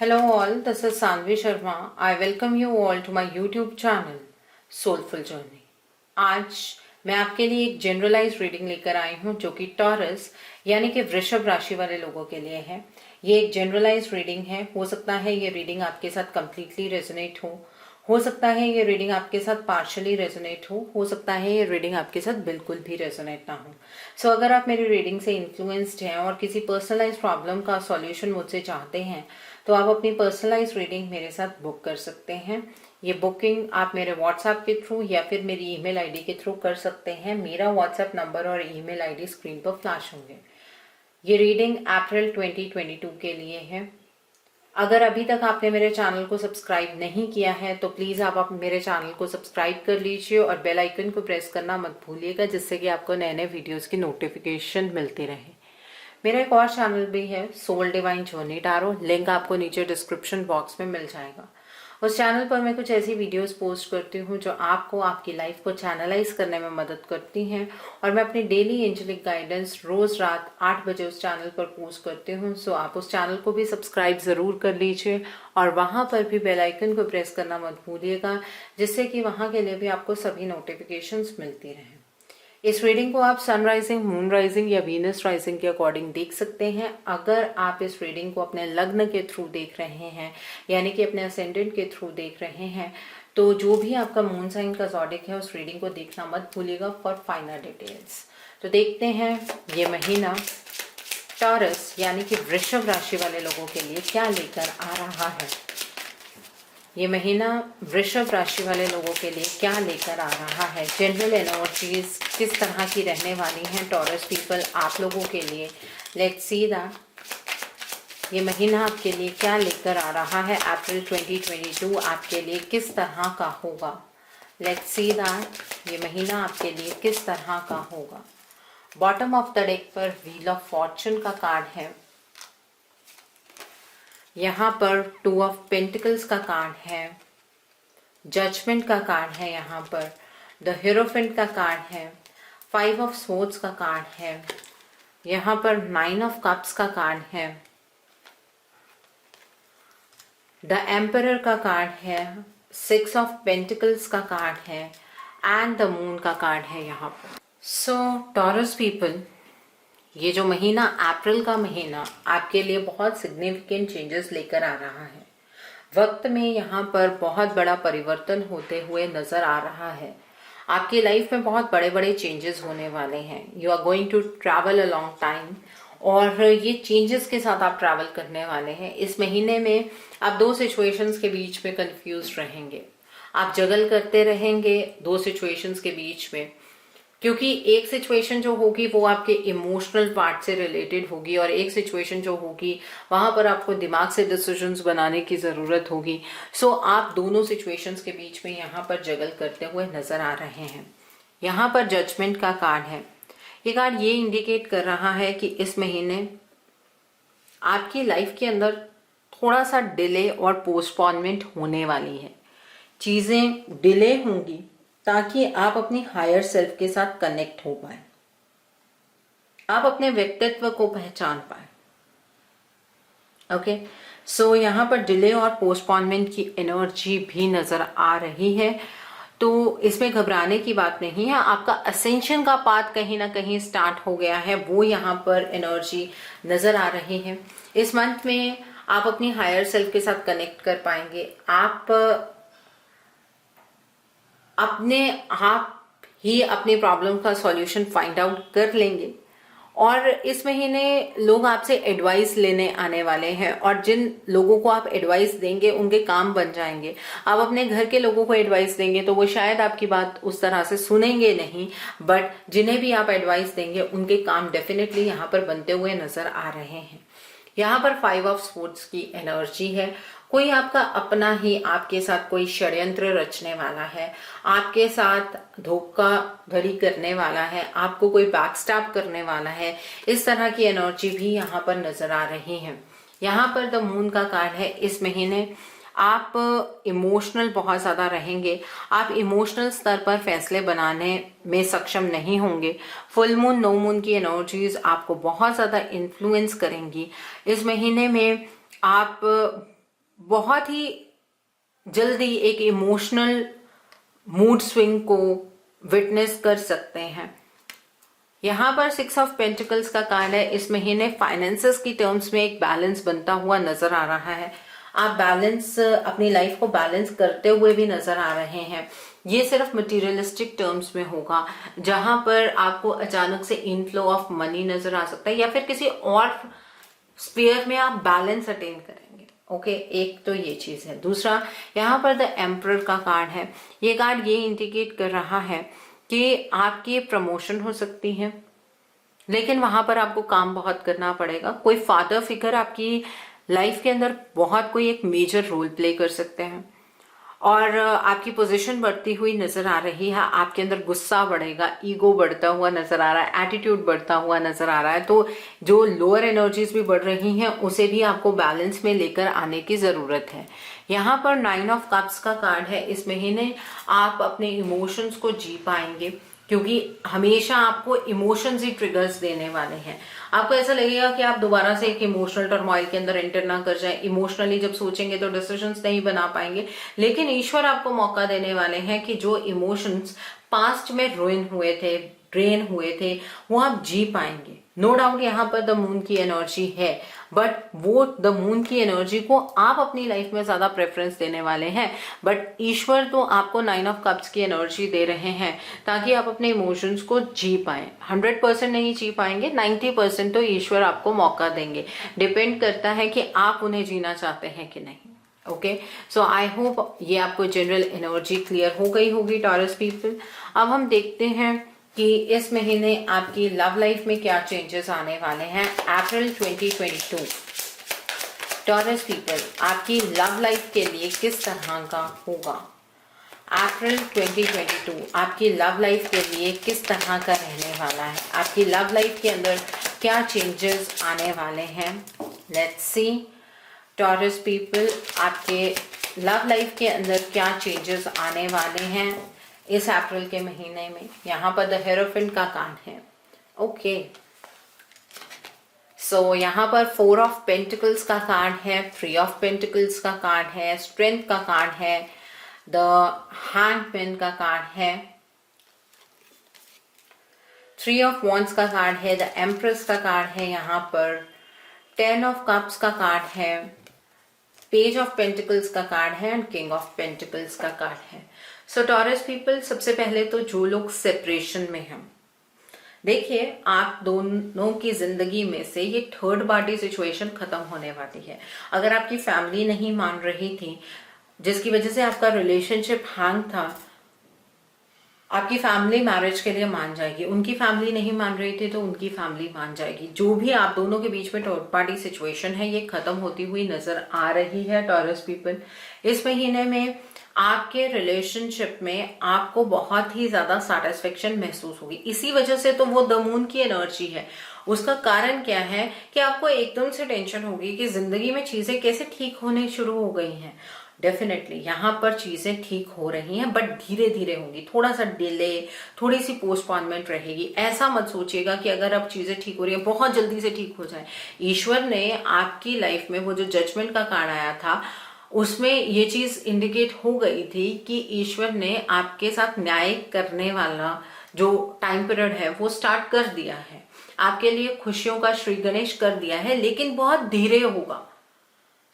Hello all, this is Sanvi Sharma. I welcome you all to my YouTube channel Soulful Journey. आज मैं आपके लिए एक generalise reading लेकर आई हूँ जो कि टॉरस यानी कि वृषभ राशि वाले लोगों के लिए है। ये एक जनरलाइज रीडिंग है। हो सकता है ये रीडिंग आपके साथ कम्प्लीटली रेजोनेट हो सकता है ये रीडिंग आपके साथ पार्शली रेजोनेट हो सकता है ये रीडिंग आपके साथ बिल्कुल भी रेजोनेट ना हो। सो अगर आप मेरी रीडिंग से इन्फ्लुएंस्ड हैं और किसी पर्सनलाइज प्रॉब्लम का सॉल्यूशन मुझसे चाहते हैं तो आप अपनी पर्सनलाइज रीडिंग मेरे साथ बुक कर सकते हैं। ये बुकिंग आप मेरे व्हाट्सएप के थ्रू या फिर मेरी ईमेल आईडी के थ्रू कर सकते हैं। मेरा व्हाट्सएप नंबर और ईमेल आईडी स्क्रीन पर फ्लैश होंगे। ये रीडिंग अप्रैल 2022 के लिए है। अगर अभी तक आपने मेरे चैनल को सब्सक्राइब नहीं किया है तो प्लीज़ आप मेरे चैनल को सब्सक्राइब कर लीजिए और बेल आइकन को प्रेस करना मत भूलिएगा, जिससे कि आपको नए नए वीडियोस की नोटिफिकेशन मिलती रहे। मेरा एक और चैनल भी है soul divine journey tarot, link आपको नीचे डिस्क्रिप्शन बॉक्स में मिल जाएगा। उस चैनल पर मैं कुछ ऐसी वीडियोस पोस्ट करती हूँ जो आपको आपकी लाइफ को चैनलाइज करने में मदद करती हैं और मैं अपनी डेली एंजेलिक गाइडेंस रोज रात 8 बजे उस चैनल पर पोस्ट करती हूँ। सो आप उस चैनल को भी सब्सक्राइब ज़रूर कर लीजिए और वहाँ पर भी बेल आइकन को प्रेस करना मत भूलिएगा, जिससे कि वहाँ के लिए भी आपको सभी नोटिफिकेशंस मिलती रहें। इस रीडिंग को आप सन राइजिंग, मून राइजिंग या वीनस राइजिंग के अकॉर्डिंग देख सकते हैं। अगर आप इस रीडिंग को अपने लग्न के थ्रू देख रहे हैं यानी कि अपने असेंडेंट के थ्रू देख रहे हैं तो जो भी आपका मून साइन का ज़ोडिक है उस रीडिंग को देखना मत भूलिएगा फॉर फाइनल डिटेल्स। तो देखते हैं ये महीना टॉरस यानी कि वृषभ राशि वाले लोगों के लिए क्या लेकर आ रहा है। ये महीना वृषभ राशि वाले लोगों के लिए क्या लेकर आ रहा है। जनरल एनर्जीज किस तरह की रहने वाली हैं टॉरस पीपल आप लोगों के लिए। लेट्स सी दैट ये महीना आपके लिए क्या लेकर आ रहा है। अप्रैल 2022 आपके लिए किस तरह का होगा। लेट्स सी दैट ये महीना आपके लिए किस तरह का होगा। बॉटम ऑफ द डेक पर व्हील ऑफ फॉर्चून का कार्ड है। यहाँ पर 2 ऑफ पेंटिकल्स का कार्ड है, जजमेंट का कार्ड है, यहाँ पर द हीरोफेंट का कार्ड है, 5 ऑफ स्वॉर्ड्स का कार्ड है, यहाँ पर 9 ऑफ कप्स का कार्ड है, द एम्परर का कार्ड है, 6 ऑफ पेंटिकल्स का कार्ड है एंड द मून का कार्ड है यहाँ पर। सो टॉरस पीपल, ये जो महीना अप्रैल का महीना आपके लिए बहुत सिग्निफिकेंट चेंजेस लेकर आ रहा है। वक्त में यहाँ पर बहुत बड़ा परिवर्तन होते हुए नजर आ रहा है। आपकी लाइफ में बहुत बड़े बड़े चेंजेस होने वाले हैं। You are going to travel a long time और ये चेंजेस के साथ आप ट्रैवल करने वाले हैं। इस महीने में आप 2 सिचुएशंस के बीच में कंफ्यूज रहेंगे। आप जगल करते रहेंगे 2 सिचुएशंस के बीच में, क्योंकि एक सिचुएशन जो होगी वो आपके इमोशनल पार्ट से रिलेटेड होगी और एक सिचुएशन जो होगी वहां पर आपको दिमाग से डिसीजंस बनाने की ज़रूरत होगी। सो आप दोनों सिचुएशंस के बीच में यहाँ पर जगल करते हुए नजर आ रहे हैं। यहाँ पर जजमेंट का कार्ड है। ये कार्ड ये इंडिकेट कर रहा है कि इस महीने आपकी लाइफ के अंदर थोड़ा सा डिले और पोस्टपोनमेंट होने वाली है। चीज़ें डिले होंगी ताकि आप अपनी हायर सेल्फ के साथ कनेक्ट हो पाए, आप अपने व्यक्तित्व को पहचान पाए। ओके, सो यहाँ पर डिले और पोस्टपोनमेंट की एनर्जी भी नजर आ रही है। तो इसमें घबराने की बात नहीं है। आपका असेंशन का पाथ कहीं ना कहीं स्टार्ट हो गया है, वो यहाँ पर एनर्जी नजर आ रही है। इस मंथ में आप अपनी हायर सेल्फ के साथ कनेक्ट कर पाएंगे। आप अपने आप ही अपनी प्रॉब्लम का सॉल्यूशन फाइंड आउट कर लेंगे और इस महीने लोग आपसे एडवाइस लेने आने वाले हैं और जिन लोगों को आप एडवाइस देंगे उनके काम बन जाएंगे। आप अपने घर के लोगों को एडवाइस देंगे तो वो शायद आपकी बात उस तरह से सुनेंगे नहीं, बट जिन्हें भी आप एडवाइस देंगे उनके काम डेफिनेटली यहाँ पर बनते हुए नजर आ रहे हैं। यहाँ पर 5 ऑफ स्वॉर्ड्स की एनर्जी है। कोई आपका अपना ही आपके साथ कोई षड्यंत्र रचने वाला है, आपके साथ धोखाधड़ी करने वाला है, आपको कोई बैकस्टैब करने वाला है। इस तरह की एनर्जी भी यहाँ पर नजर आ रही है। यहाँ पर द मून का कार्ड है। इस महीने आप इमोशनल बहुत ज़्यादा रहेंगे। आप इमोशनल स्तर पर फैसले बनाने में सक्षम नहीं होंगे। फुल मून, नो मून की एनर्जीज आपको बहुत ज़्यादा इन्फ्लुएंस करेंगी। इस महीने में आप बहुत ही जल्दी एक इमोशनल मूड स्विंग को विटनेस कर सकते हैं। यहाँ पर 6 ऑफ पेंटिकल्स का कार्ड है। इस महीने फाइनेंसेस की टर्म्स में एक बैलेंस बनता हुआ नजर आ रहा है। आप बैलेंस, अपनी लाइफ को बैलेंस करते हुए भी नजर आ रहे हैं। ये सिर्फ मटेरियलिस्टिक टर्म्स में होगा, जहां पर आपको अचानक से इनफ्लो ऑफ मनी नजर आ सकता है, या फिर किसी और स्फीयर में आप बैलेंस अटेन करेंगे। ओके, एक तो ये चीज है। दूसरा, यहाँ पर द एम्परर का कार्ड है। ये कार्ड ये इंडिकेट कर रहा है कि आपकी प्रमोशन हो सकती है, लेकिन वहां पर आपको काम बहुत करना पड़ेगा। कोई फादर फिगर आपकी लाइफ के अंदर बहुत कोई एक मेजर रोल प्ले कर सकते हैं, और आपकी पोजीशन बढ़ती हुई नजर आ रही है। आपके अंदर गुस्सा बढ़ेगा, ईगो बढ़ता हुआ नजर आ रहा है, एटीट्यूड बढ़ता हुआ नजर आ रहा है। तो जो लोअर एनर्जीज भी बढ़ रही हैं, उसे भी आपको बैलेंस में लेकर आने की जरूरत है। यहाँ पर 9 ऑफ कप्स का कार्ड है। इस महीने आप अपने इमोशंस को जी पाएंगे, क्योंकि हमेशा आपको इमोशंस ही ट्रिगर्स देने वाले हैं। आपको ऐसा लगेगा कि आप दोबारा से एक इमोशनल टर्मोइल के अंदर एंटर ना कर जाएं। इमोशनली जब सोचेंगे तो डिसीजंस नहीं बना पाएंगे, लेकिन ईश्वर आपको मौका देने वाले हैं कि जो इमोशंस पास्ट में रुइन हुए थे, ड्रेन हुए थे, वो आप जी पाएंगे। नो डाउट यहाँ पर द मून की एनर्जी है, बट वो द मून की एनर्जी को आप अपनी लाइफ में ज्यादा प्रेफरेंस देने वाले हैं। बट ईश्वर तो आपको 9 ऑफ कप्स की एनर्जी दे रहे हैं ताकि आप अपने इमोशंस को जी पाएं। 100% नहीं जी पाएंगे, 90% तो ईश्वर आपको मौका देंगे। डिपेंड करता है कि आप उन्हें जीना चाहते हैं कि नहीं। ओके, सो आई होप ये आपको जनरल एनर्जी क्लियर हो गई होगी टॉरस पीपल। अब हम देखते हैं कि इस महीने आपकी लव लाइफ में क्या चेंजेस आने वाले हैं। अप्रैल 2022 टॉरस पीपल आपकी लव लाइफ के लिए किस तरह का होगा। अप्रैल 2022 आपकी लव लाइफ के लिए किस तरह का रहने वाला है। आपकी लव लाइफ के अंदर क्या चेंजेस आने वाले हैं। लेट्स सी टॉरस पीपल, आपके लव लाइफ के अंदर क्या चेंजेस आने वाले हैं इस अप्रैल के महीने में। यहाँ पर द हेरोफेंट का कार्ड है। ओके, सो यहाँ पर 4 ऑफ पेंटिकल्स का कार्ड है, 3 ऑफ पेंटिकल्स का कार्ड है, स्ट्रेंथ का कार्ड है, द हैंडमैन का कार्ड है, 3 ऑफ वॉन्ड्स का कार्ड है, द एम्प्रेस का कार्ड है, यहाँ पर 10 ऑफ कप्स का कार्ड है, पेज ऑफ पेंटिकल्स का कार्ड है एंड किंग ऑफ पेंटिकल्स का कार्ड है। सो टॉरस पीपल, सबसे पहले तो जो लोग सेपरेशन में हैं, देखिए आप दोनों की जिंदगी में से ये थर्ड पार्टी सिचुएशन खत्म होने वाली है। अगर आपकी फैमिली नहीं मान रही थी, जिसकी वजह से आपका रिलेशनशिप हैंग था, आपकी फैमिली मैरिज के लिए मान जाएगी। उनकी फैमिली नहीं मान रही थी तो उनकी फैमिली मान जाएगी। जो भी आप दोनों के बीच में थर्ड पार्टी सिचुएशन है, ये खत्म होती हुई नजर आ रही है टॉरस पीपल। इस महीने में आपके रिलेशनशिप में आपको बहुत ही ज्यादा सेटिस्फेक्शन महसूस होगी। इसी वजह से तो वो द मून की एनर्जी है। उसका कारण क्या है कि आपको एकदम से टेंशन होगी कि जिंदगी में चीजें कैसे ठीक होने शुरू हो गई हैं। डेफिनेटली यहाँ पर चीजें ठीक हो रही हैं, बट धीरे धीरे होंगी। थोड़ा सा डिले, थोड़ी सी पोस्टपोनमेंट रहेगी। ऐसा मत सोचिएगा कि अगर अब चीजें ठीक हो रही है बहुत जल्दी से ठीक हो जाए। ईश्वर ने आपकी लाइफ में वो जो जजमेंट का कार्ड आया था, उसमें ये चीज इंडिकेट हो गई थी कि ईश्वर ने आपके साथ न्याय करने वाला जो टाइम पीरियड है वो स्टार्ट कर दिया है। आपके लिए खुशियों का श्री गणेश कर दिया है, लेकिन बहुत धीरे होगा।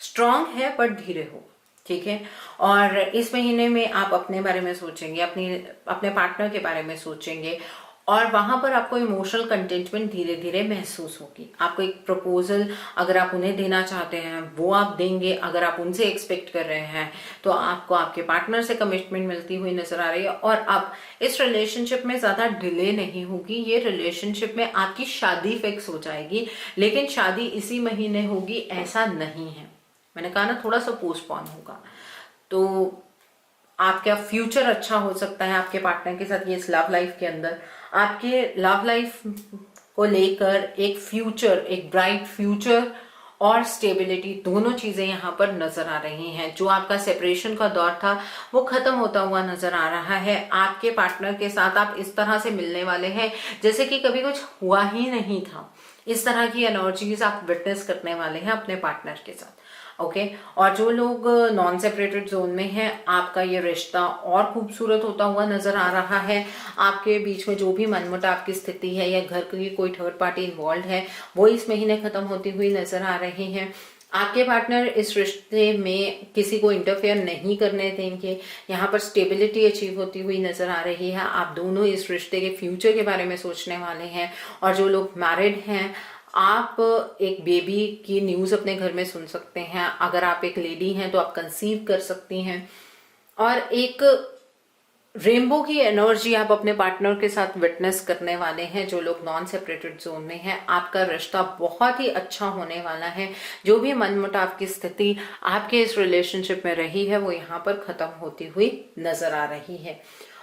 स्ट्रांग है बट धीरे होगा, ठीक है। और इस महीने में आप अपने बारे में सोचेंगे, अपने पार्टनर के बारे में सोचेंगे, और वहां पर आपको इमोशनल कंटेंटमेंट धीरे धीरे महसूस होगी। आपको एक प्रपोजल अगर आप उन्हें देना चाहते हैं वो आप देंगे। अगर आप उनसे एक्सपेक्ट कर रहे हैं तो आपको आपके पार्टनर से कमिटमेंट मिलती हुई नजर आ रही है। और अब इस रिलेशनशिप में ज्यादा डिले नहीं होगी। ये रिलेशनशिप में आपकी शादी फिक्स हो जाएगी, लेकिन शादी इसी महीने होगी ऐसा नहीं है। मैंने कहा ना, थोड़ा सा पोस्टपोन होगा। तो आपका फ्यूचर अच्छा हो सकता है आपके पार्टनर के साथ। ये इस लव लाइफ के अंदर आपके लव लाइफ को लेकर एक फ्यूचर, एक ब्राइट फ्यूचर और स्टेबिलिटी, दोनों चीजें यहाँ पर नजर आ रही हैं। जो आपका सेपरेशन का दौर था वो खत्म होता हुआ नजर आ रहा है। आपके पार्टनर के साथ आप इस तरह से मिलने वाले हैं जैसे कि कभी कुछ हुआ ही नहीं था। इस तरह की एनर्जीज आप विटनेस करने वाले हैं अपने पार्टनर के साथ। ओके। और जो लोग नॉन सेपरेटेड जोन में हैं, आपका ये रिश्ता और खूबसूरत होता हुआ नजर आ रहा है। आपके बीच में जो भी मनमुटाव की स्थिति है या घर की कोई थर्ड पार्टी इन्वॉल्व है, वो इस महीने खत्म होती हुई नजर आ रहे हैं। आपके पार्टनर इस रिश्ते में किसी को इंटरफेयर नहीं करने देंगे। यहाँ पर स्टेबिलिटी अचीव होती हुई नजर आ रही है। आप दोनों इस रिश्ते के फ्यूचर के बारे में सोचने वाले हैं। और जो लोग मैरिड हैं, आप एक बेबी की न्यूज अपने घर में सुन सकते हैं। अगर आप एक लेडी हैं तो आप कंसीव कर सकती हैं। और एक रेनबो की एनर्जी आप अपने पार्टनर के साथ विटनेस करने वाले हैं। जो लोग नॉन सेपरेटेड जोन में हैं, आपका रिश्ता बहुत ही अच्छा होने वाला है। जो भी मनमुटाव की स्थिति आपके इस रिलेशनशिप में रही है, वो यहाँ पर खत्म होती हुई नजर आ रही है।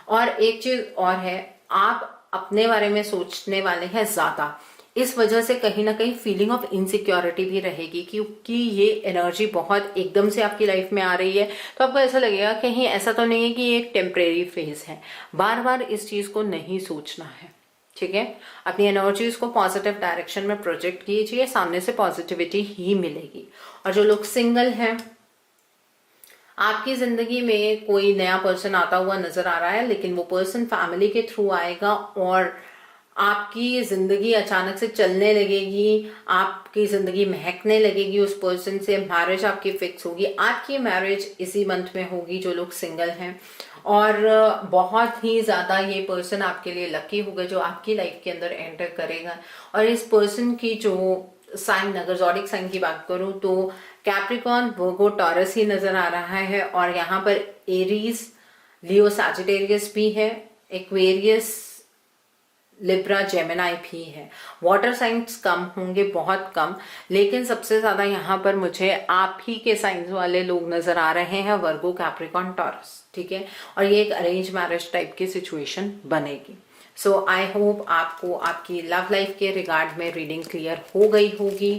और एक चीज और है, आप अपने बारे में सोचने वाले हैं ज्यादा। इस वजह से कहीं ना कहीं फीलिंग ऑफ इनसिक्योरिटी भी रहेगी, क्योंकि ये एनर्जी बहुत एकदम से आपकी लाइफ में आ रही है। तो आपको ऐसा लगेगा कहीं ऐसा तो नहीं है कि ये एक टेम्परेरी फेज है। बार बार इस चीज को नहीं सोचना है, ठीक है। अपनी एनर्जीज को पॉजिटिव डायरेक्शन में प्रोजेक्ट कीजिए, सामने से पॉजिटिविटी ही मिलेगी। और जो लोग सिंगल हैं, आपकी जिंदगी में कोई नया पर्सन आता हुआ नजर आ रहा है, लेकिन वो पर्सन फैमिली के थ्रू आएगा और आपकी जिंदगी अचानक से चलने लगेगी, आपकी जिंदगी महकने लगेगी उस पर्सन से। मैरिज आपकी फिक्स होगी। आपकी मैरिज इसी मंथ में होगी, जो लोग सिंगल हैं। और बहुत ही ज्यादा ये पर्सन आपके लिए लकी होगा जो आपकी लाइफ के अंदर एंटर करेगा। और इस पर्सन की जो साइन, अगर ज़ोडिक साइन की बात करूं तो कैप्रिकॉर्न, वर्गो, टॉरस ही नजर आ रहा है। और यहाँ पर एरीज, लियो, सैजिटेरियस भी है, एक्वेरियस, लिब्रा, जेमिनाई भी है। वाटर साइंस कम होंगे, बहुत कम, लेकिन सबसे ज्यादा यहाँ पर मुझे आप ही के साइंस वाले लोग नजर आ रहे हैं, वर्गो, कैप्रिकॉर्न, टॉरस, ठीक है। और ये एक अरेंज मैरिज टाइप की सिचुएशन बनेगी। सो आई होप आपको आपकी लव लाइफ के रिगार्ड में रीडिंग क्लियर हो गई होगी।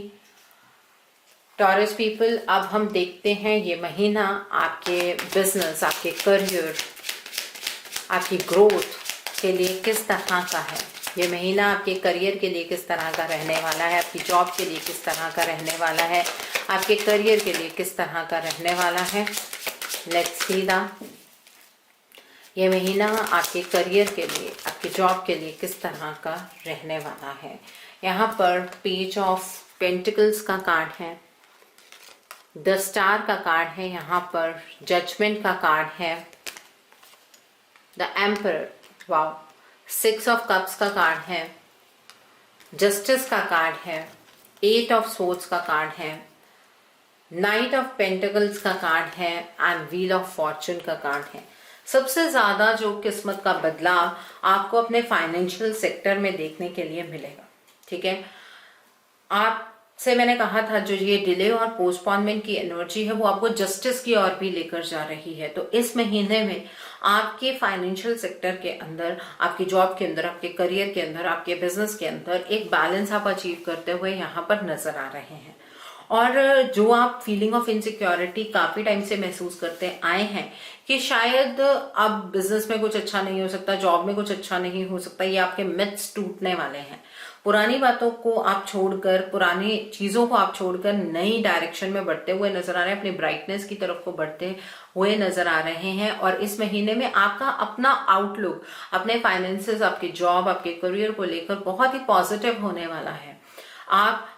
टॉरस पीपल, अब हम देखते हैं ये महीना आपके बिजनेस, आपके करियर, आपकी ग्रोथ के लिए किस तरह का है। ये महीना आपके करियर के लिए किस तरह का रहने वाला है, आपकी जॉब के लिए किस तरह का रहने वाला है, आपके करियर के लिए किस तरह का रहने वाला है। Let's see that. ये महीना आपके करियर के लिए, आपकी जॉब के लिए किस तरह का रहने वाला है। यहाँ पर पेज ऑफ पेंटिकल्स का कार्ड है, द स्टार का कार्ड है, यहाँ पर जजमेंट का कार्ड है, the emperor, wow, 6 of cups का कार्ड है, जस्टिस का कार्ड है, 8 ऑफ सोर्ड्स का कार्ड है, नाइट ऑफ पेंटिकल्स का कार्ड है एंड व्हील ऑफ फॉर्चून का कार्ड है। सबसे ज्यादा जो किस्मत का बदलाव आपको अपने फाइनेंशियल सेक्टर में देखने के लिए मिलेगा, ठीक है। आपसे मैंने कहा था जो ये डिले और पोस्टपोनमेंट की एनर्जी है वो आपको जस्टिस की ओर भी लेकर जा रही है। तो इस महीने में आपके फाइनेंशियल सेक्टर के अंदर, आपकी जॉब के अंदर, आपके करियर के अंदर, आपके बिजनेस के अंदर एक बैलेंस आप अचीव करते हुए यहाँ पर नजर आ रहे हैं। और जो आप फीलिंग ऑफ इनसिक्योरिटी काफी टाइम से महसूस करते आए हैं कि शायद अब बिजनेस में कुछ अच्छा नहीं हो सकता, जॉब में कुछ अच्छा नहीं हो सकता, ये आपके मिथ्स टूटने वाले हैं। पुरानी बातों को आप छोड़कर, पुरानी चीजों को आप छोड़कर नई डायरेक्शन में बढ़ते हुए नजर आ रहे हैं, अपनी ब्राइटनेस की तरफ को बढ़ते हुए नजर आ रहे हैं। और इस महीने में आपका अपना आउटलुक, अपने फाइनेंसेस, आपकी जॉब, आपके करियर को लेकर बहुत ही पॉजिटिव होने वाला है। आप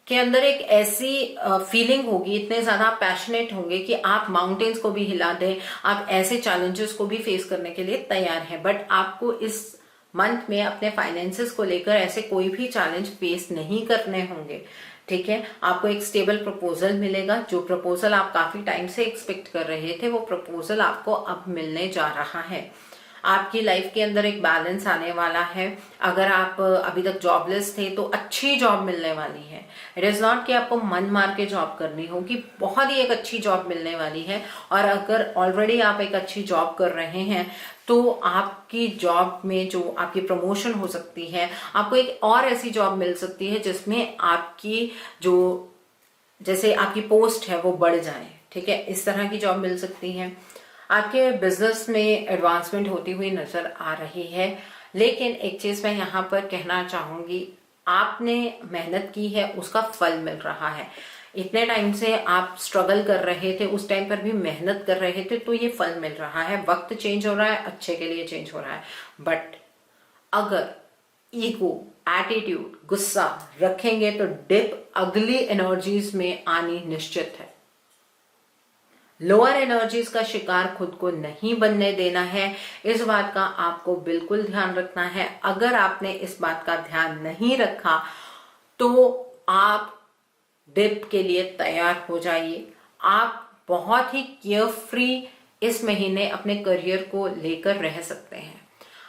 के अंदर एक ऐसी फीलिंग होगी, इतने ज्यादा पैशनेट होंगे कि आप माउंटेन्स को भी हिला दें, आप ऐसे चैलेंजेस को भी फेस करने के लिए तैयार हैं। बट आपको इस मंथ में अपने फाइनेंसेस को लेकर ऐसे कोई भी चैलेंज फेस नहीं करने होंगे, ठीक है। आपको एक स्टेबल प्रपोजल मिलेगा। जो प्रपोजल आप काफी टाइम से एक्सपेक्ट कर रहे थे, वो प्रपोजल आपको अब मिलने जा रहा है। आपकी लाइफ के अंदर एक बैलेंस आने वाला है। अगर आप अभी तक जॉबलेस थे तो अच्छी जॉब मिलने वाली है। इट इज नॉट कि आपको मन मार के जॉब करनी होगी, बहुत ही एक अच्छी जॉब मिलने वाली है। और अगर ऑलरेडी आप एक अच्छी जॉब कर रहे हैं तो आपकी जॉब में जो आपकी प्रमोशन हो सकती है, आपको एक और ऐसी जॉब मिल सकती है जिसमें आपकी जो, जैसे आपकी पोस्ट है वो बढ़ जाए, ठीक है, इस तरह की जॉब मिल सकती है। आपके बिजनेस में एडवांसमेंट होती हुई नजर आ रही है। लेकिन एक चीज मैं यहाँ पर कहना चाहूंगी, आपने मेहनत की है, उसका फल मिल रहा है। इतने टाइम से आप स्ट्रगल कर रहे थे, उस टाइम पर भी मेहनत कर रहे थे, तो ये फल मिल रहा है। वक्त चेंज हो रहा है, अच्छे के लिए चेंज हो रहा है। बट अगर ईगो, एटीट्यूड, गुस्सा रखेंगे तो डिप अगली एनर्जीज में आनी निश्चित है। लोअर एनर्जीज का शिकार खुद को नहीं बनने देना है, इस बात का आपको बिल्कुल ध्यान रखना है। अगर आपने इस बात का ध्यान नहीं रखा तो आप डिप के लिए तैयार हो जाइए। आप बहुत ही केयरफ्री इस महीने अपने करियर को लेकर रह सकते हैं।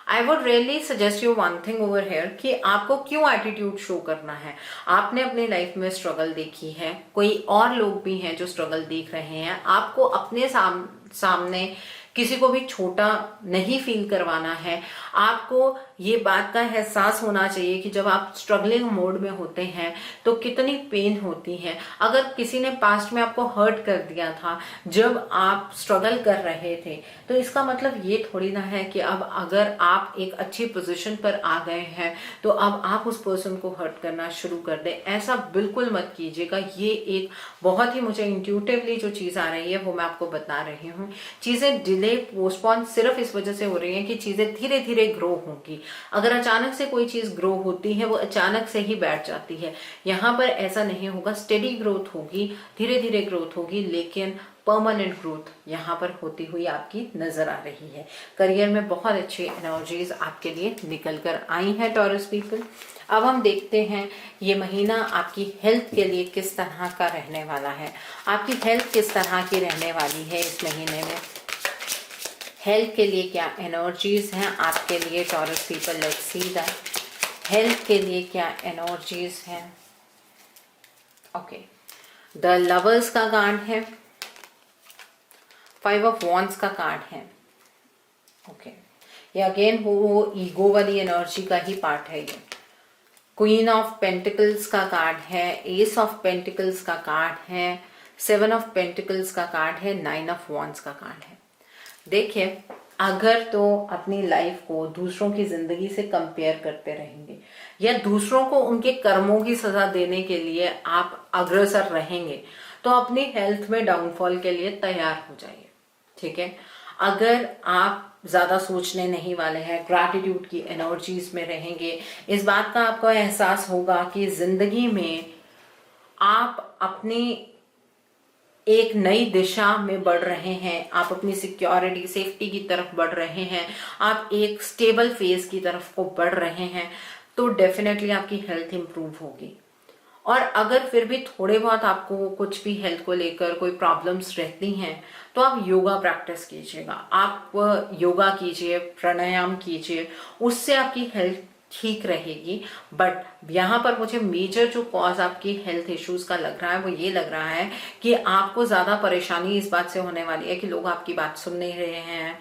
I would really suggest you one thing over here कि आपको क्यों एटीट्यूड शो करना है। आपने अपनी लाइफ में स्ट्रगल देखी है, कोई और लोग भी हैं जो स्ट्रगल देख रहे हैं। आपको अपने सामने किसी को भी छोटा नहीं फील करवाना है। आपको ये बात का एहसास होना चाहिए कि जब आप स्ट्रगलिंग मोड में होते हैं तो कितनी पेन होती है। अगर किसी ने पास्ट में आपको हर्ट कर दिया था जब आप स्ट्रगल कर रहे थे, तो इसका मतलब ये थोड़ी ना है कि अब अगर आप एक अच्छी पोजीशन पर आ गए हैं तो अब आप उस पर्सन को हर्ट करना शुरू कर दें। ऐसा बिल्कुल मत कीजिएगा। ये एक बहुत ही मुझे इंट्यूटिवली जो चीज़ आ रही है वो मैं आपको बता रही हूँ। चीज़ें डिले, पोस्टपोन सिर्फ इस वजह से हो रही हैं कि चीज़ें धीरे धीरे ग्रो होंगी। अगर अचानक से कोई चीज़ ग्रो होती है वो अचानक से ही बैठ जाती है। यहाँ पर ऐसा नहीं होगा, स्टेडी ग्रोथ होगी, धीरे धीरे ग्रोथ होगी, लेकिन परमानेंट ग्रोथ यहाँ पर होती हुई आपकी नजर आ रही है। करियर में बहुत अच्छी एनर्जीज आपके लिए निकल कर आई हैं टॉरस पीपल। अब हम देखते हैं ये महीना आपकी हेल्थ के लिए किस तरह का रहने वाला है। आपकी हेल्थ किस तरह की रहने वाली है इस महीने में। हेल्थ के लिए क्या एनर्जीज हैं आपके लिए taurus people, let's see that. Health के लिए क्या एनर्जीज हैं। ओके, द लवर्स का कार्ड है, 5 ऑफ वॉन्ड्स का कार्ड है। ओके, ये अगेन वो ईगो वाली एनर्जी का ही पार्ट है। ये क्वीन ऑफ पेंटिकल्स का कार्ड है, एस ऑफ पेंटिकल्स का कार्ड है, 7 ऑफ पेंटिकल्स का कार्ड है, 9 ऑफ वॉन्ड्स का कार्ड है। देखिए, अगर तो अपनी लाइफ को दूसरों की जिंदगी से कंपेयर करते रहेंगे या दूसरों को उनके कर्मों की सजा देने के लिए आप अग्रसर रहेंगे तो अपनी हेल्थ में डाउनफॉल के लिए तैयार हो जाइए। ठीक है, अगर आप ज्यादा सोचने नहीं वाले हैं, ग्रैटिट्यूड की एनर्जीज में रहेंगे, इस बात का आपको एहसास होगा कि जिंदगी में आप अपनी एक नई दिशा में बढ़ रहे हैं, आप अपनी सिक्योरिटी, सेफ्टी की तरफ बढ़ रहे हैं, आप एक स्टेबल फेज की तरफ को बढ़ रहे हैं, तो डेफिनेटली आपकी हेल्थ इंप्रूव होगी। और अगर फिर भी थोड़े बहुत आपको कुछ भी हेल्थ को लेकर कोई प्रॉब्लम्स रहती हैं तो आप योगा प्रैक्टिस कीजिएगा। आप योगा कीजिए, प्राणायाम कीजिए, उससे आपकी हेल्थ ठीक रहेगी। बट यहाँ पर मुझे मेजर जो कॉज आपकी हेल्थ इश्यूज का लग रहा है वो ये लग रहा है कि आपको ज्यादा परेशानी इस बात से होने वाली है कि लोग आपकी बात सुन नहीं रहे हैं,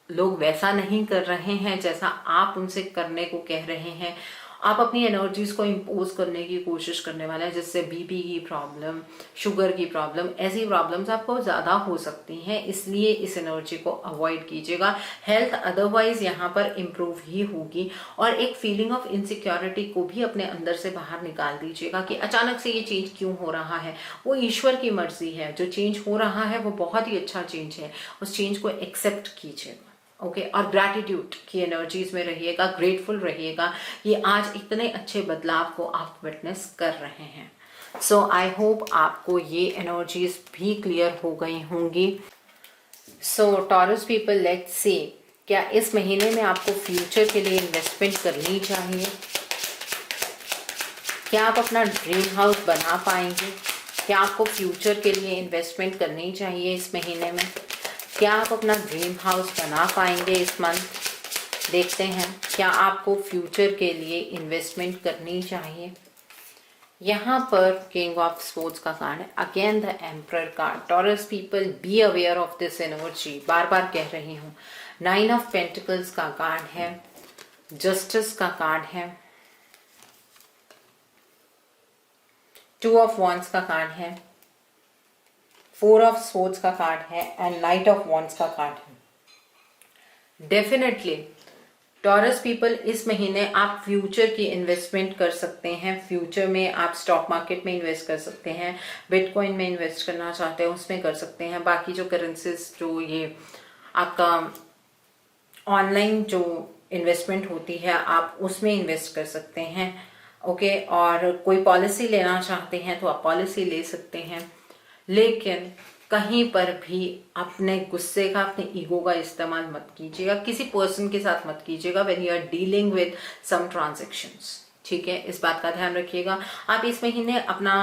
लोग वैसा नहीं कर रहे हैं जैसा आप उनसे करने को कह रहे हैं। आप अपनी एनर्जीज को इम्पोज करने की कोशिश करने वाले हैं, जिससे बीपी की प्रॉब्लम, शुगर की प्रॉब्लम, ऐसी प्रॉब्लम्स आपको ज्यादा हो सकती हैं। इसलिए इस एनर्जी को अवॉइड कीजिएगा। हेल्थ अदरवाइज यहाँ पर इम्प्रूव ही होगी। और एक फीलिंग ऑफ इनसिक्योरिटी को भी अपने अंदर से बाहर निकाल दीजिएगा कि अचानक से ये चेंज क्यों हो रहा है। वो ईश्वर की मर्जी है, जो चेंज हो रहा है वो बहुत ही अच्छा चेंज है, उस चेंज को एक्सेप्ट कीजिएगा। ओके, और ग्रैटिट्यूड की एनर्जीज में रहिएगा, ग्रेटफुल रहिएगा कि आज इतने अच्छे बदलाव को आप विटनेस कर रहे हैं। सो आई होप आपको ये एनर्जीज भी क्लियर हो गई होंगी। सो टॉरस पीपल, लेट्स सी, क्या इस महीने में आपको फ्यूचर के लिए इन्वेस्टमेंट करनी चाहिए? क्या आप अपना ड्रीम हाउस बना पाएंगे? क्या आपको फ्यूचर के लिए इन्वेस्टमेंट करनी चाहिए इस महीने में? क्या आप अपना ड्रीम हाउस बना पाएंगे इस मंथ? देखते हैं, क्या आपको फ्यूचर के लिए इन्वेस्टमेंट करनी चाहिए? यहाँ पर किंग ऑफ स्पोर्ट्स का कार्ड है, again the emperor card. Taurus people, be aware of this energy, बार बार कह रही हूँ। 9 ऑफ पेंटिकल्स का कार्ड है, जस्टिस का कार्ड है, 2 ऑफ वॉन्ड्स का कार्ड है, 4 ऑफ स्वॉर्ड्स का कार्ड है एंड नाइट ऑफ वॉन्ड्स का कार्ड है। डेफिनेटली टॉरस पीपल, इस महीने आप फ्यूचर की इन्वेस्टमेंट कर सकते हैं। फ्यूचर में आप स्टॉक मार्केट में इन्वेस्ट कर सकते हैं, बिटकॉइन में इन्वेस्ट करना चाहते हैं उसमें कर सकते हैं। बाकी जो करेंसीज, जो ये आपका ऑनलाइन जो इन्वेस्टमेंट होती है आप उसमें इन्वेस्ट कर सकते हैं। ओके, और कोई पॉलिसी लेना चाहते हैं तो आप पॉलिसी ले सकते हैं, लेकिन कहीं पर भी अपने गुस्से का, अपने ईगो का इस्तेमाल मत कीजिएगा, किसी पर्सन के साथ मत कीजिएगा when you are dealing with some transactions. ठीक है, इस बात का ध्यान रखिएगा। आप इस महीने अपना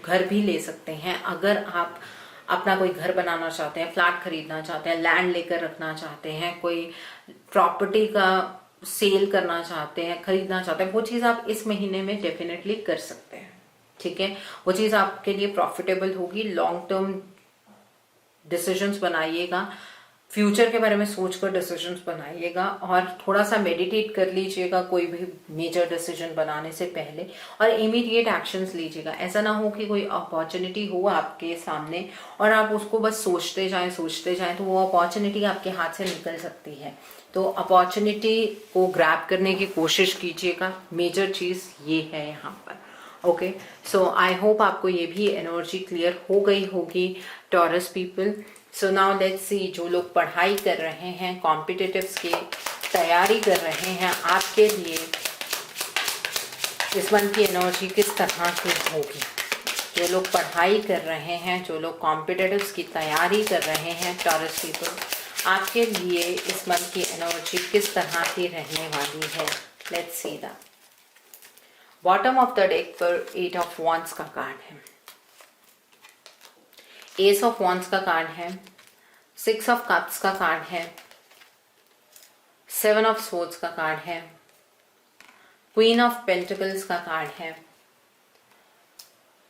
घर भी ले सकते हैं। अगर आप अपना कोई घर बनाना चाहते हैं, फ्लैट खरीदना चाहते हैं, लैंड लेकर रखना चाहते हैं, कोई प्रॉपर्टी का सेल करना चाहते हैं, खरीदना चाहते हैं, वो चीज़ आप इस महीने में डेफिनेटली कर सकते हैं। ठीक है, वो चीज़ आपके लिए प्रॉफिटेबल होगी। लॉन्ग टर्म डिसीजंस बनाइएगा, फ्यूचर के बारे में सोचकर डिसीजंस बनाइएगा, और थोड़ा सा मेडिटेट कर लीजिएगा कोई भी मेजर डिसीजन बनाने से पहले, और इमीडिएट एक्शंस लीजिएगा। ऐसा ना हो कि कोई अपॉर्चुनिटी हो आपके सामने और आप उसको बस सोचते जाएं तो वो अपॉर्चुनिटी आपके हाथ से निकल सकती है। तो अपॉर्चुनिटी को ग्रैब करने की कोशिश कीजिएगा, मेजर चीज़ ये है यहाँ पर। ओके, सो आई होप आपको ये भी एनर्जी क्लियर हो गई होगी taurus people. So now let's see, जो लोग पढ़ाई कर रहे हैं, कॉम्पिटिटिव्स की तैयारी कर रहे हैं, आपके लिए इस मंथ की एनर्जी किस तरह की होगी। जो लोग पढ़ाई कर रहे हैं, जो लोग कॉम्पिटिटिव्स की तैयारी कर रहे हैं, टॉरस पीपल, आपके लिए इस मंथ की एनर्जी किस तरह की रहने वाली है। Let's see that. Bottom of the deck पर 8 ऑफ वॉन्ड्स का कार्ड है, एस ऑफ वॉन्ड्स का कार्ड है, 6 ऑफ कप्स का कार्ड है, 7 ऑफ स्वॉर्ड्स का कार्ड है, क्वीन ऑफ पेंटिकल्स का कार्ड है,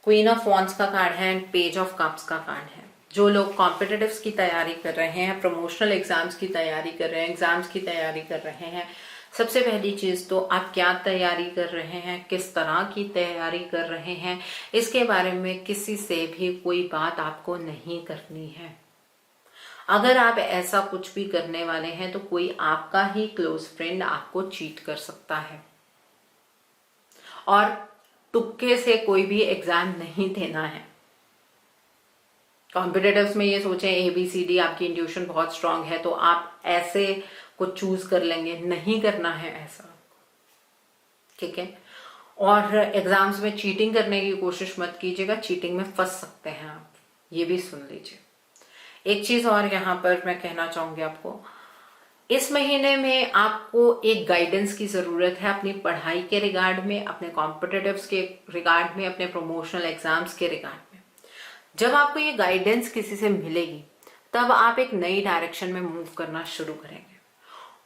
क्वीन ऑफ वॉन्ड्स का कार्ड है एंड पेज ऑफ कप्स का कार्ड है। जो लोग कॉम्पिटिटिव्स की तैयारी कर रहे हैं, प्रमोशनल एग्जाम्स की तैयारी कर रहे हैं, एग्जाम्स की तैयारी कर रहे हैं, सबसे पहली चीज तो आप क्या तैयारी कर रहे हैं, किस तरह की तैयारी कर रहे हैं, इसके बारे में किसी से भी कोई बात आपको नहीं करनी है। अगर आप ऐसा कुछ भी करने वाले हैं तो कोई आपका ही क्लोज फ्रेंड आपको चीट कर सकता है, और तुक्के से कोई भी एग्जाम नहीं देना है। कॉम्पिटिटिव्स में ये सोचें ABCD, आपकी इंट्यूशन बहुत स्ट्रांग है तो आप ऐसे कुछ चूज कर लेंगे, नहीं करना है ऐसा। ठीक है, और एग्जाम्स में चीटिंग करने की कोशिश मत कीजिएगा, चीटिंग में फंस सकते हैं आप, ये भी सुन लीजिए। एक चीज और यहाँ पर मैं कहना चाहूंगी आपको, इस महीने में आपको एक गाइडेंस की जरूरत है अपनी पढ़ाई के रिगार्ड में, अपने कॉम्पिटिटिव्स के रिगार्ड में, अपने प्रमोशनल एग्जाम्स के रिगार्ड में। जब आपको ये गाइडेंस किसी से मिलेगी तब आप एक नई डायरेक्शन में मूव करना शुरू करेंगे,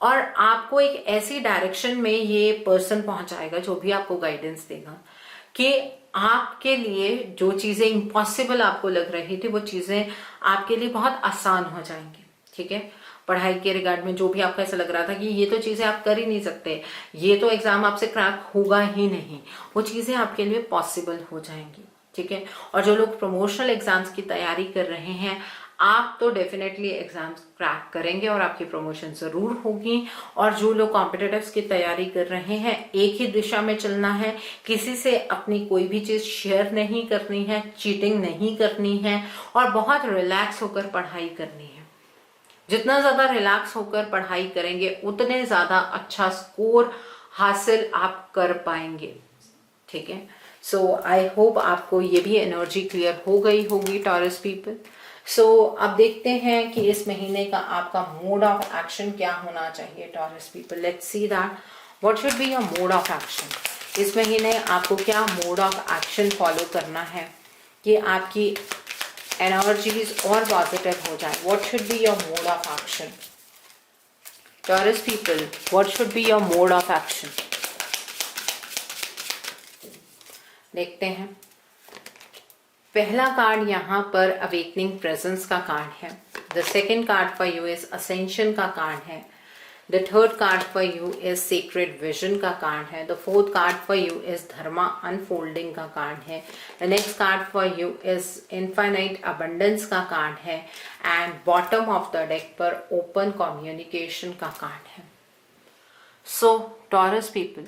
और आपको एक ऐसी डायरेक्शन में ये पर्सन पहुंचाएगा जो भी आपको गाइडेंस देगा कि आपके लिए जो चीजें इम्पॉसिबल आपको लग रही थी वो चीजें आपके लिए बहुत आसान हो जाएंगी। ठीक है, पढ़ाई के रिगार्ड में जो भी आपको ऐसा लग रहा था कि ये तो चीजें आप कर ही नहीं सकते, ये तो एग्जाम आपसे क्रैक होगा ही नहीं, वो चीजें आपके लिए पॉसिबल हो जाएंगी। ठीक है, और जो लोग प्रमोशनल एग्जाम्स की तैयारी कर रहे हैं, आप तो डेफिनेटली एग्जाम्स क्रैक करेंगे और आपकी प्रमोशन जरूर होगी। और जो लोग कॉम्पिटिटिव्स की तैयारी कर रहे हैं, एक ही दिशा में चलना है, किसी से अपनी कोई भी चीज शेयर नहीं करनी है, चीटिंग नहीं करनी है, और बहुत रिलैक्स होकर पढ़ाई करनी है। जितना ज्यादा रिलैक्स होकर पढ़ाई करेंगे उतने ज्यादा अच्छा स्कोर हासिल आप कर पाएंगे। ठीक है, सो आई होप आपको ये भी एनर्जी क्लियर हो गई होगी टॉरस पीपल। सो अब देखते हैं कि इस महीने का आपका मोड ऑफ एक्शन क्या होना चाहिए taurus people. Let's see that what should be your mode of action. इस महीने आपको क्या मोड ऑफ एक्शन फॉलो करना है कि आपकी एनर्जीज और पॉजिटिव हो जाए। What should be your mode of action Taurus people, what should be your mode of action. देखते हैं, पहला कार्ड यहाँ पर अवेकनिंग प्रेजेंस का कार्ड है। The second card for you is ascension का कार्ड है। The third card for you is secret vision का कार्ड है। The fourth card for you is dharma unfolding का कार्ड है। The next card for you is infinite abundance का card है। And bottom of the deck पर open communication का card है। सो taurus people,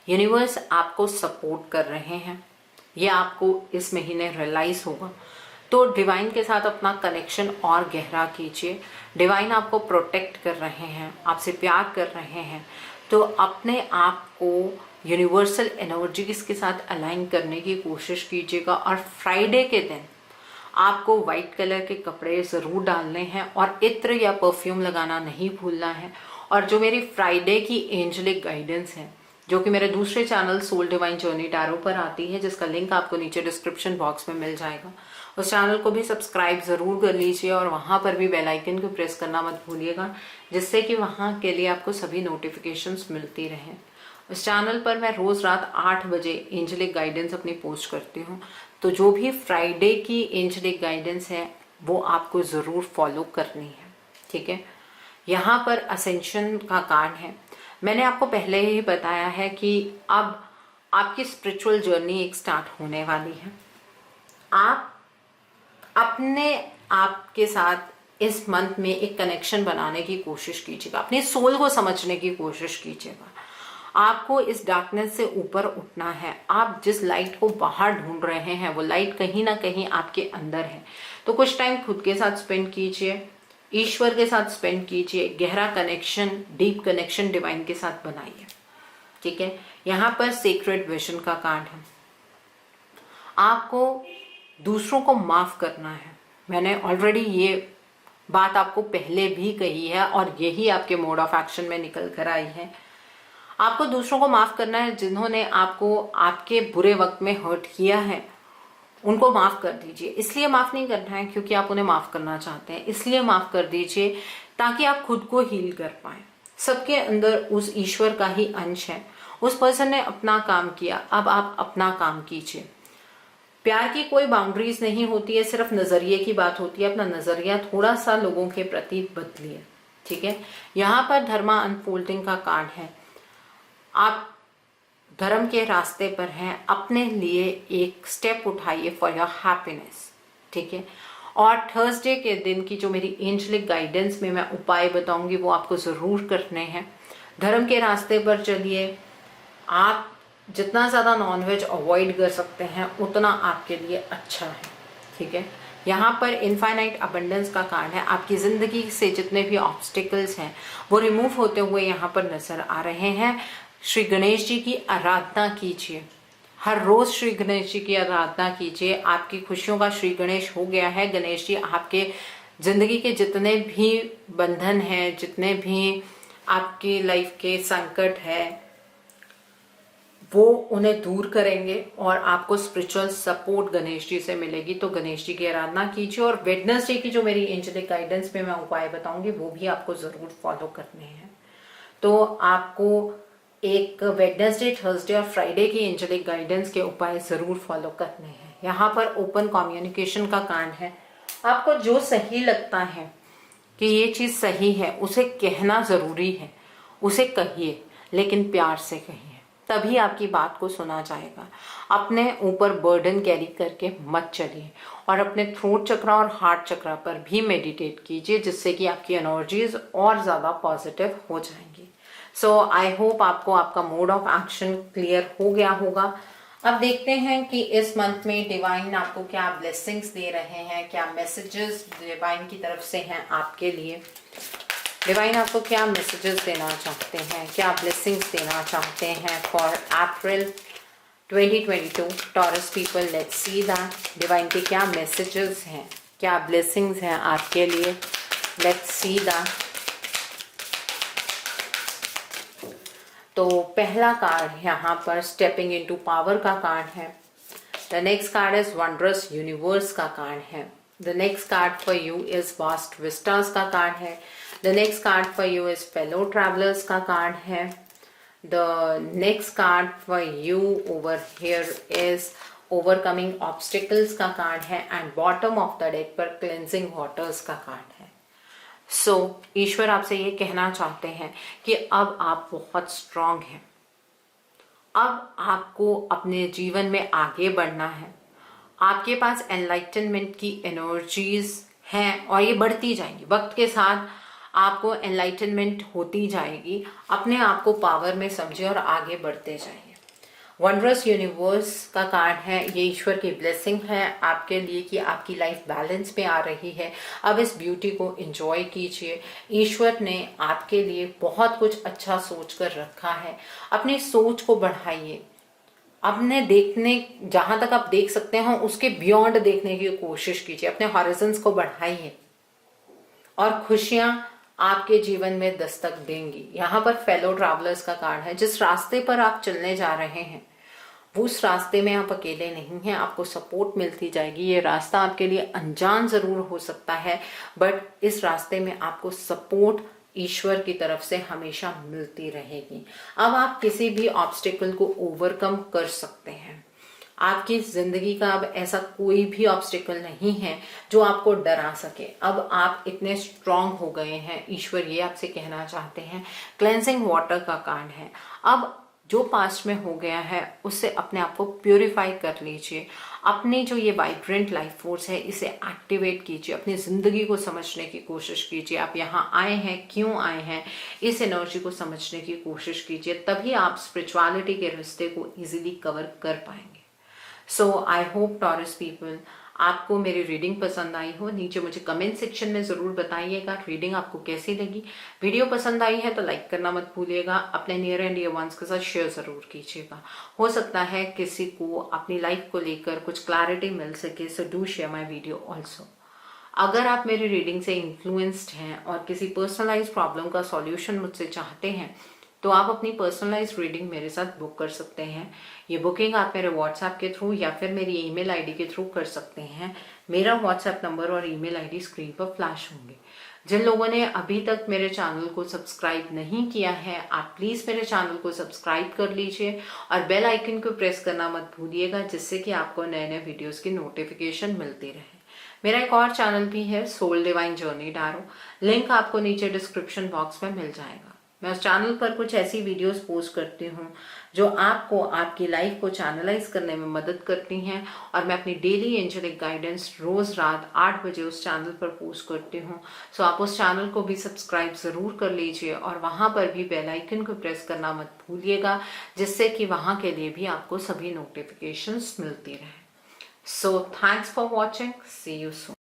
universe आपको सपोर्ट कर रहे हैं, ये आपको इस महीने रियलाइज होगा। तो डिवाइन के साथ अपना कनेक्शन और गहरा कीजिए। डिवाइन आपको प्रोटेक्ट कर रहे हैं, आपसे प्यार कर रहे हैं, तो अपने आप को यूनिवर्सल एनर्जीज के साथ अलाइन करने की कोशिश कीजिएगा। और फ्राइडे के दिन आपको वाइट कलर के कपड़े ज़रूर डालने हैं और इत्र या परफ्यूम लगाना नहीं भूलना है। और जो मेरी फ्राइडे की एंजलिक गाइडेंस है, जो कि मेरे दूसरे channel soul divine journey tarot पर आती है, जिसका लिंक आपको नीचे डिस्क्रिप्शन बॉक्स में मिल जाएगा, उस चैनल को भी सब्सक्राइब ज़रूर कर लीजिए और वहाँ पर भी बेल आइकन को प्रेस करना मत भूलिएगा, जिससे कि वहाँ के लिए आपको सभी नोटिफिकेशंस मिलती रहें। उस चैनल पर मैं रोज़ रात 8 बजे एंजलिक गाइडेंस अपनी पोस्ट करती हूँ, तो जो भी फ्राइडे की एंजलिक गाइडेंस है वो आपको ज़रूर फॉलो करनी है, ठीक है। यहाँ पर असेंशन का कार्ड है। मैंने आपको पहले ही बताया है कि अब आपकी स्पिरिचुअल जर्नी एक स्टार्ट होने वाली है। आप अपने आप के साथ इस मंथ में एक कनेक्शन बनाने की कोशिश कीजिएगा, अपने सोल को समझने की कोशिश कीजिएगा। आपको इस डार्कनेस से ऊपर उठना है। आप जिस लाइट को बाहर ढूंढ रहे हैं वो लाइट कहीं ना कहीं आपके अंदर है। तो कुछ टाइम खुद के साथ स्पेंड कीजिए, ईश्वर के साथ स्पेंड कीजिए, गहरा कनेक्शन, डीप कनेक्शन डिवाइन के साथ बनाइए, ठीक है। यहाँ पर सीक्रेट विजन का कार्ड है। आपको दूसरों को माफ करना है। मैंने ऑलरेडी ये बात आपको पहले भी कही है और यही आपके मोड ऑफ एक्शन में निकल कर आई है। आपको दूसरों को माफ करना है। जिन्होंने आपको आपके बुरे वक्त में हर्ट किया है उनको माफ कर दीजिए। इसलिए माफ नहीं करना है क्योंकि आप उन्हें माफ करना चाहते हैं, इसलिए माफ कर दीजिए ताकि आप खुद को हील कर पाए। सबके अंदर उस ईश्वर का ही अंश है। उस पर्सन ने अपना काम किया, अब आप अपना काम कीजिए। प्यार की कोई बाउंड्रीज नहीं होती है, सिर्फ नजरिए की बात होती है। अपना नजरिया थोड़ा सा लोगों के प्रति बदलिए, ठीक है। यहाँ पर धर्मा अनफोल्डिंग का कार्ड है। आप धर्म के रास्ते पर हैं, अपने लिए एक स्टेप उठाइए फॉर योर हैप्पीनेस, ठीक है। और थर्सडे के दिन की जो मेरी एंजलिक गाइडेंस में मैं उपाय बताऊंगी वो आपको ज़रूर करने हैं। धर्म के रास्ते पर चलिए। आप जितना ज़्यादा नॉनवेज अवॉइड कर सकते हैं उतना आपके लिए अच्छा है, ठीक है। यहाँ पर इनफाइनाइट अबंडेंस का कार्ड है। आपकी ज़िंदगी से जितने भी ऑब्स्टिकल्स हैं वो रिमूव होते हुए यहाँ पर नज़र आ रहे हैं। श्री गणेश जी की आराधना कीजिए, हर रोज श्री गणेश जी की आराधना कीजिए। आपकी खुशियों का श्री गणेश हो गया है। गणेश जी आपके जिंदगी के जितने भी बंधन हैं, जितने भी आपकी लाइफ के संकट है, वो उन्हें दूर करेंगे और आपको स्पिरिचुअल सपोर्ट गणेश जी से मिलेगी। तो गणेश जी की आराधना कीजिए। और वेडनेसडे की जो मेरी एंजलिक गाइडेंस में मैं उपाय बताऊंगी वो भी आपको जरूर फॉलो करने हैं। तो आपको एक वेडनेसडे, थर्सडे और फ्राइडे की एंजलिक गाइडेंस के उपाय जरूर फॉलो करने हैं। यहाँ पर ओपन कम्युनिकेशन का कार्ड है। आपको जो सही लगता है कि ये चीज़ सही है उसे कहना ज़रूरी है, उसे कहिए, लेकिन प्यार से कहिए, तभी आपकी बात को सुना जाएगा। अपने ऊपर बर्डन कैरी करके मत चलिए और अपने थ्रोट चक्रा और हार्ट चक्रा पर भी मेडिटेट कीजिए, जिससे कि आपकी एनर्जीज और ज़्यादा पॉजिटिव हो जाएंगी। सो आई होप आपको आपका मोड ऑफ एक्शन क्लियर हो गया होगा। अब देखते हैं कि इस मंथ में डिवाइन आपको क्या ब्लेसिंग्स दे रहे हैं, क्या मैसेजेस डिवाइन की तरफ से हैं आपके लिए। डिवाइन आपको क्या मैसेजेस देना चाहते हैं, क्या ब्लेसिंग्स देना चाहते हैं for April 2022 taurus people. Let's see that divine के क्या मैसेजेस हैं, क्या ब्लेसिंग्स हैं आपके लिए। Let's see that. तो पहला कार्ड यहाँ पर स्टेपिंग इनटू पावर का कार्ड है। The next card is wondrous universe का कार्ड है। The next card for you is vast Vistas का कार्ड है। The next card for you is fellow travellers का कार्ड है। The next card for you over here is overcoming obstacles का card है। And bottom of the deck पर cleansing waters का card है। सो ईश्वर आपसे ये कहना चाहते हैं कि अब आप बहुत स्ट्रांग हैं। अब आपको अपने जीवन में आगे बढ़ना है। आपके पास एनलाइटनमेंट की एनर्जीज हैं और ये बढ़ती जाएंगी वक्त के साथ। आपको एनलाइटनमेंट होती जाएगी। अपने आप को पावर में समझिए और आगे बढ़ते जाइए। वंडरस यूनिवर्स का कार्ड है, ये ईश्वर की ब्लेसिंग है आपके लिए कि आपकी लाइफ बैलेंस में आ रही है। अब इस ब्यूटी को एंजॉय कीजिए। ईश्वर ने आपके लिए बहुत कुछ अच्छा सोच कर रखा है। अपनी सोच को बढ़ाइए, अपने देखने, जहां तक आप देख सकते हैं उसके बियॉन्ड देखने की कोशिश कीजिए। अपने हॉरिजन्स को बढ़ाइए और खुशियां आपके जीवन में दस्तक देंगी। यहाँ पर फेलो ट्रैवलर्स का कार्ड है। जिस रास्ते पर आप चलने जा रहे हैं उस रास्ते में आप अकेले नहीं हैं, आपको सपोर्ट मिलती जाएगी। ये रास्ता आपके लिए अनजान जरूर हो सकता है, बट इस रास्ते में आपको सपोर्ट ईश्वर की तरफ से हमेशा मिलती रहेगी। अब आप किसी भी ऑब्स्टिकल को ओवरकम कर सकते हैं। आपकी जिंदगी का अब ऐसा कोई भी ऑब्स्टिकल नहीं है जो आपको डरा सके। अब आप इतने स्ट्रांग हो गए हैं, ईश्वर ये आपसे कहना चाहते हैं। क्लेंजिंग वाटर का कार्ड है। अब जो पास्ट में हो गया है उससे अपने आप को प्यूरिफाई कर लीजिए। अपनी जो ये वाइब्रेंट लाइफ फोर्स है इसे एक्टिवेट कीजिए। अपनी जिंदगी को समझने की कोशिश कीजिए। आप यहाँ आए हैं, क्यों आए हैं, इस एनर्जी को समझने की कोशिश कीजिए। तभी आप स्पिरिचुअलिटी के रिश्ते को इजीली कवर कर पाएंगे। सो आई होप टॉरस पीपल आपको मेरी रीडिंग पसंद आई हो। नीचे मुझे कमेंट सेक्शन में ज़रूर बताइएगा रीडिंग आपको कैसी लगी। वीडियो पसंद आई है तो लाइक करना मत भूलिएगा। अपने नियर एंड डियर वंस के साथ शेयर ज़रूर कीजिएगा। हो सकता है किसी को अपनी लाइफ को लेकर कुछ क्लैरिटी मिल सके, so do share my video also. अगर आप मेरी रीडिंग से इन्फ्लुएंस्ड हैं और किसी पर्सनलाइज प्रॉब्लम का सॉल्यूशन मुझसे चाहते हैं तो आप अपनी पर्सनलाइज रीडिंग मेरे साथ बुक कर सकते हैं। ये बुकिंग आप मेरे व्हाट्सएप के थ्रू या फिर मेरी ईमेल आईडी के थ्रू कर सकते हैं। मेरा व्हाट्सएप नंबर और ईमेल आईडी स्क्रीन पर फ्लैश होंगे। जिन लोगों ने अभी तक मेरे चैनल को सब्सक्राइब नहीं किया है, आप प्लीज़ मेरे चैनल को सब्सक्राइब कर लीजिए और बेल आइकन को प्रेस करना मत भूलिएगा, जिससे कि आपको नए नए वीडियोज़ की नोटिफिकेशन मिलती रहे। मेरा एक और चैनल भी है, soul divine journey tarot. Link आपको नीचे डिस्क्रिप्शन बॉक्स में मिल जाएगा। मैं उस चैनल पर कुछ ऐसी वीडियोस पोस्ट करती हूँ जो आपको आपकी लाइफ को चैनलाइज करने में मदद करती हैं, और मैं अपनी डेली एंजेलिक गाइडेंस रोज रात 8 बजे उस चैनल पर पोस्ट करती हूँ। सो आप उस चैनल को भी सब्सक्राइब ज़रूर कर लीजिए और वहाँ पर भी बेल आइकन को प्रेस करना मत भूलिएगा, जिससे कि वहाँ के लिए भी आपको सभी नोटिफिकेशंस मिलती रहे। So thanks for watching, see you soon.